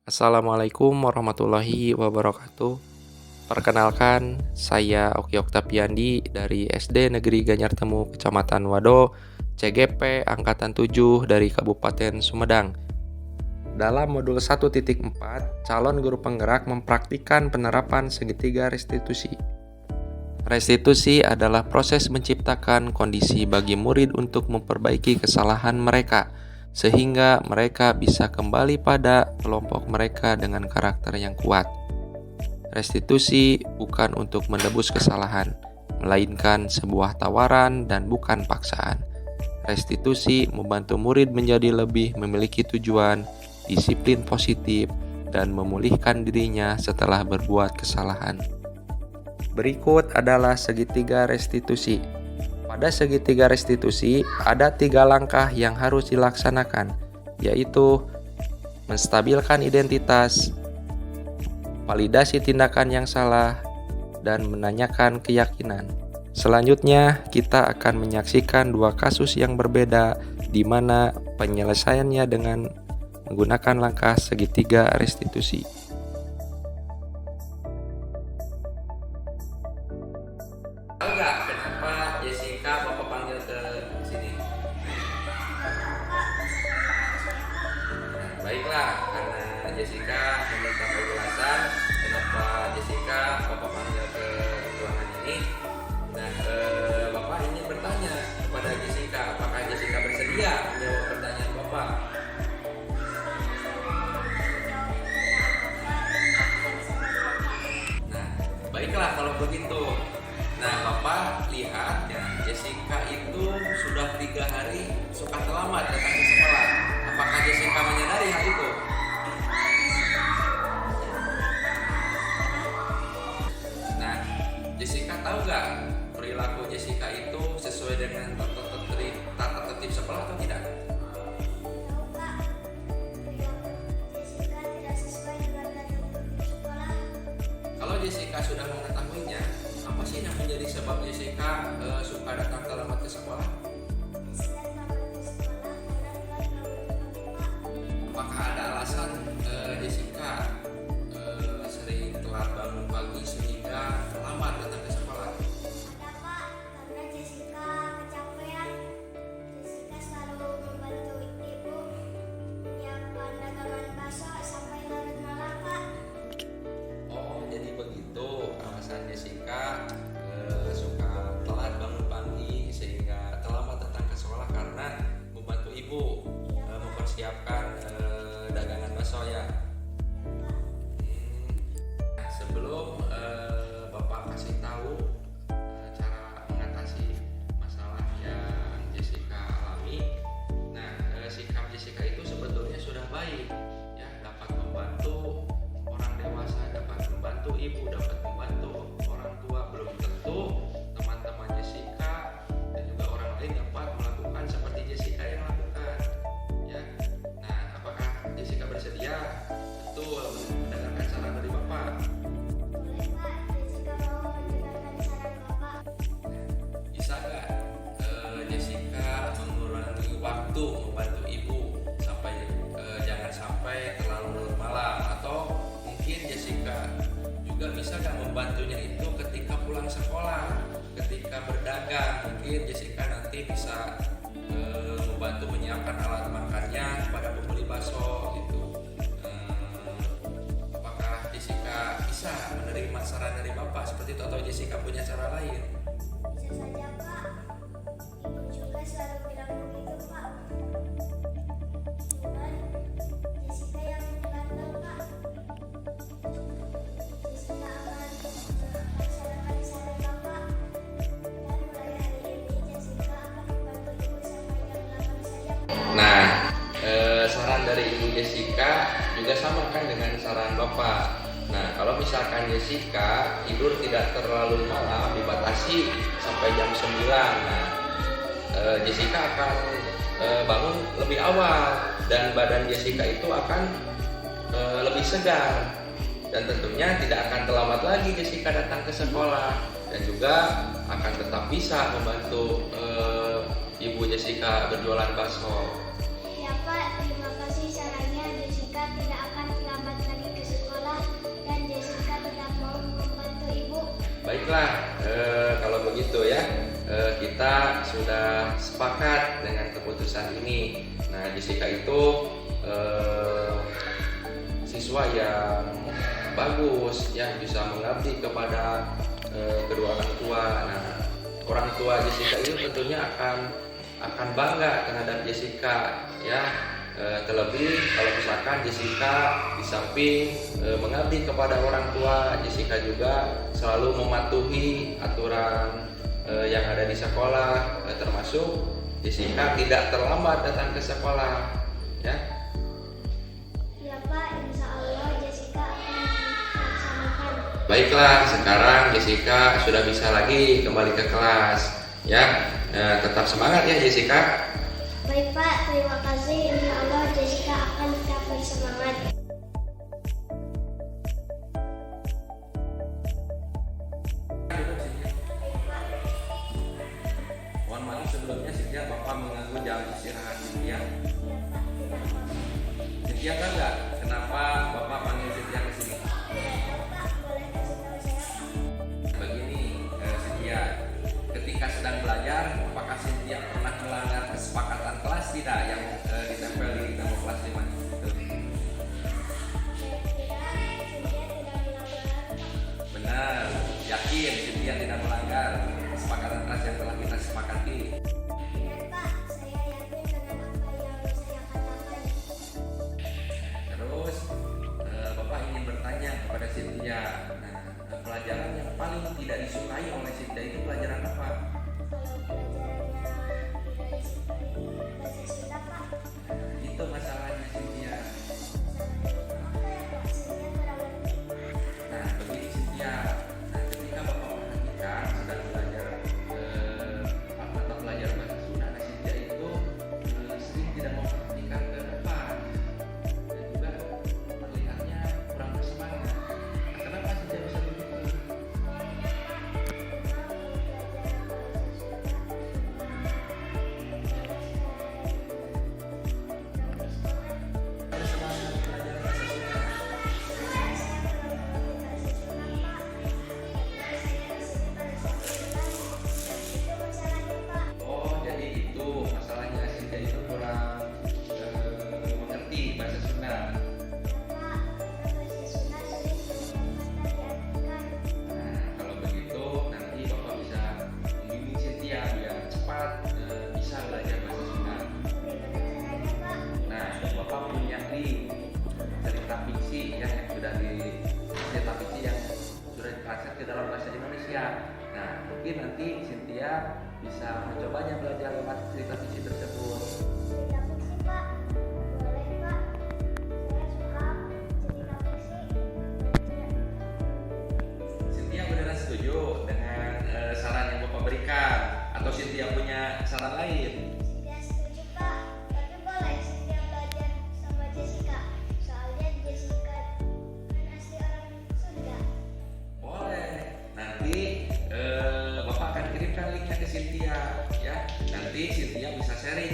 Assalamualaikum warahmatullahi wabarakatuh. Perkenalkan, saya Oki Oktapiandi dari SD Negeri Ganyartemu, Kecamatan Wado, CGP Angkatan 7 dari Kabupaten Sumedang. Dalam modul 1.4, calon guru penggerak mempraktikkan penerapan segitiga restitusi. Restitusi adalah proses menciptakan kondisi bagi murid untuk memperbaiki kesalahan mereka, sehingga mereka bisa kembali pada kelompok mereka dengan karakter yang kuat. Restitusi bukan untuk menebus kesalahan, melainkan sebuah tawaran dan bukan paksaan. Restitusi membantu murid menjadi lebih memiliki tujuan, disiplin positif, dan memulihkan dirinya setelah berbuat kesalahan. Berikut adalah segitiga restitusi. Pada segitiga restitusi, ada 3 langkah yang harus dilaksanakan, yaitu menstabilkan identitas, validasi tindakan yang salah, dan menanyakan keyakinan. Selanjutnya, kita akan menyaksikan 2 kasus yang berbeda, di mana penyelesaiannya dengan menggunakan langkah segitiga restitusi. Tahu nggak kenapa Jessica Bapak panggil ke sini? Baiklah, karena Jessica meminta penjelasan kenapa Jessica Bapak panggil ke ruangan ini. Nah, Bapak ingin bertanya kepada Jessica, apakah Jessica bersedia menjawab pertanyaan Bapak? Nah, baiklah kalau begitu. Nah, Bapak lihat ya, Jessica itu sudah 3 hari suka terlambat datang ke sekolah. Apakah Jessica menyadari hal itu? Nah, Jessica tahu nggak perilaku Jessica itu sesuai dengan tata tertib sekolah atau tidak? Kalau Jessica sudah mengetahuinya, apa sih yang menjadi sebab Jessica suka datang terlambat ke sekolah? Apakah ada alasan Jessica sering telat bangun pagi sehingga terlambat datang ke sekolah? Ada Pak, karena Jessica kecapean. Jessica selalu membantu ibu menyiapkan dagangan bakso sampai larut malam Pak. Oh, jadi begitu alasan Jessica suka telat bangun pagi sehingga terlambat datang ke sekolah karena membantu ibu mempersiapkan dagangan bakso ya. Nah, sebelum Bapak kasih tahu cara mengatasi masalah yang Jessica alami, nah sikap Jessica itu sebetulnya sudah baik ya, dapat membantu orang dewasa, dapat membantu ibu, dapat membantu orang tua. Belum tentu teman-teman Jessica dan juga orang lain dapat melakukan seperti Jessica yang lakukan ya. Nah, apakah Jessica bersedia betul mendengarkan saran dari Bapak? Boleh Pak, Jessica mau mendengarkan saran Bapak. Bisa nggak Jessica mengurangi waktu membantu ibu sampai jangan sampai terlalu larut malam, atau mungkin Jessica juga bisa nggak membantunya itu ketika pulang sekolah, ketika berdagang, mungkin Jessica nanti bisa membantu menyiapkan alat makannya kepada pembeli bakso gitu. Apakah Jessica bisa menerima saran dari Bapak seperti itu, atau Jessica punya cara lain? Bisa saja Pak. Ibu juga selalu bilang begitu Pak. Cuman Jessica yang membantah Pak. Jessica akan melaksanakan saran Bapak. Dan mulai hari ini Jessica akan membantu ibu sampai jam 8 saja Pak. Nah, saran dari Ibu Jessica juga sama kan dengan saran Bapak. Nah, kalau misalkan Jessica tidur tidak terlalu malam, dibatasi sampai jam 9. Nah, Jessica akan bangun lebih awal dan badan Jessica itu akan lebih segar, dan tentunya tidak akan terlambat lagi Jessica datang ke sekolah, dan juga akan tetap bisa membantu Ibu Jessica berjualan bakso. Ya Pak, terima kasih sarannya. Jessica tidak akan terlambat Baiklah, kalau begitu ya, kita sudah sepakat dengan keputusan ini. Nah, Jessica itu siswa yang bagus, yang bisa mengabdi kepada kedua orang tua. Nah, orang tua Jessica itu tentunya akan bangga terhadap Jessica, ya. Terlebih kalau misalkan Jessica di samping mengabdi kepada orang tua, Jessica juga selalu mematuhi aturan yang ada di sekolah, termasuk Jessica tidak terlambat datang ke sekolah, ya. Ya Pak, insya Allah Jessica akan melaksanakan. Baiklah, sekarang Jessica sudah bisa lagi kembali ke kelas, ya. Tetap semangat ya Jessica. Baik Pak, terima kasih. Insya Allah Jessica akan tetap bersemangat. Mohon maaf sebelumnya Cynthia, Bapak mengganggu jam istirahat Cynthia. Cynthia tahu nggak kenapa Bapak panggil Cynthia ke sini? Boleh kasih tahu saya? Begini, Cynthia, ketika sedang belajar, apakah Cynthia pernah melanggar kesepakatan kelas tidak yang ditempel di nama kelas 5 itu? Benar, yakin Cynthia tidak melanggar kesepakatan kelas yang telah kita sepakati. Benar Pak, saya yakin dengan apa yang saya katakan. Terus Bapak ingin bertanya kepada Cynthia, nah, pelajaran yang paling tidak disukai oleh Cynthia itu pelajaran apa? Kalau pelajarannya tidak disukai bahasa Sunda Pak. Itu masalahnya Cynthia. Apa ya Pak? Saya kurang ngerti. Nah, begini Cynthia, nah, ketika Bapak perhatikan sedang belajar mata pelajaran bahasa Sunda, nah, Cynthia itu sering tidak memperhatikan ke depan dan juga terlihatnya kurang bersemangat. Nah, kenapa Cynthia bisa begitu? Harus semangat belajar bahasa Sunda. Oh, jadi itu masalahnya Cynthia itu kurang mengerti bahasa Sunda. Nah, kalau begitu nanti Bapak bisa membimbing Cynthia biar cepat bisa belajar bahasa Sunda. Nah, Bapak punya di cerita fiksi ya, yang sudah di cerita fiksi yang sudah ditranslate ke dalam bahasa Indonesia. Nah, mungkin nanti Cynthia bisa mencobanya belajar lewat cerita fiksi tersebut. Cynthia beneran setuju dengan saran yang Bapak berikan atau Cynthia punya saran lain? Boleh. Nanti Bapak akan kirimkan linknya ke Cynthia ya. Nanti Cynthia bisa sharing